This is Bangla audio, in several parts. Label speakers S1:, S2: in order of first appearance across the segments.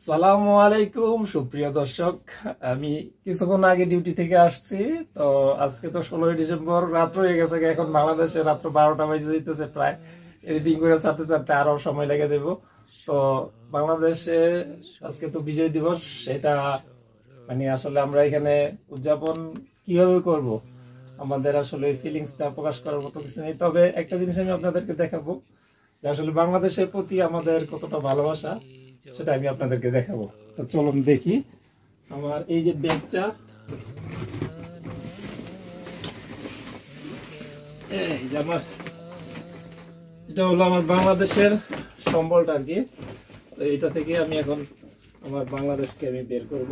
S1: আসসালামু আলাইকুম সুপ্রিয় দর্শক, আমি কিছুক্ষণ আগে ডিউটি থেকে আসছি। তো আজকে তো 16ই ডিসেম্বর, রাত হয়ে গেছে। এখন বাংলাদেশে রাত্র 12টা বাজে যেতেছে প্রায়। এডিটিং করে চারতে চারতে আরো সময় লেগে যাব। তো বাংলাদেশে আজকে তো বিজয় দিবস, সেটা আসলে আমরা এখানে উদযাপন কিভাবে করব, আমাদের আসলে ফিলিংসটা প্রকাশ করার মতো কিছু নেই। তবে একটা জিনিস আমি আপনাদেরকে দেখাবো যে আসলে বাংলাদেশের প্রতি আমাদের কতটা ভালোবাসা, সেটা আমি আপনাদেরকে দেখাবো। তো চলুন দেখি। আমার এই যে ব্যাগটা, এই যে আমার, এটা হলো আমার বাংলাদেশের সম্বলটা আর কি। তো এইটা থেকে আমি এখন আমার বাংলাদেশকে আমি বের করব।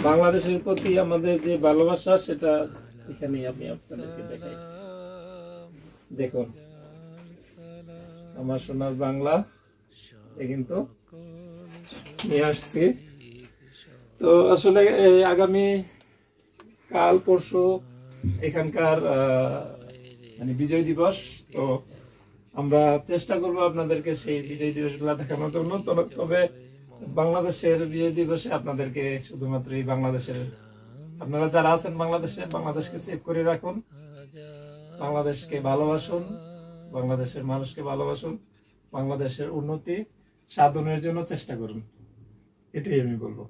S1: বাংলাদেশের প্রতি আমাদের যে ভালোবাসা, সেটা এখানে আমি আপনাদেরকে দেখাই। দেখুন, আমার সোনার বাংলা কিন্তু নিয়ে আসছি। তো আসলে আগামী কাল পরশু এখানকার বিজয় দিবস। তো আমরা চেষ্টা করব আপনাদেরকে সেই বিজয় দিবস গুলা দেখানোর জন্য। তবে বাংলাদেশের বিজয় দিবসে আপনাদেরকে শুধুমাত্র এই বাংলাদেশের, আপনারা যারা আছেন বাংলাদেশকে সেভ করে রাখুন, বাংলাদেশকে ভালোবাসুন, বাংলাদেশের মানুষকে ভালোবাসুন, বাংলাদেশের উন্নতি সাধনের জন্য চেষ্টা করুন, এটাই আমি বলবো।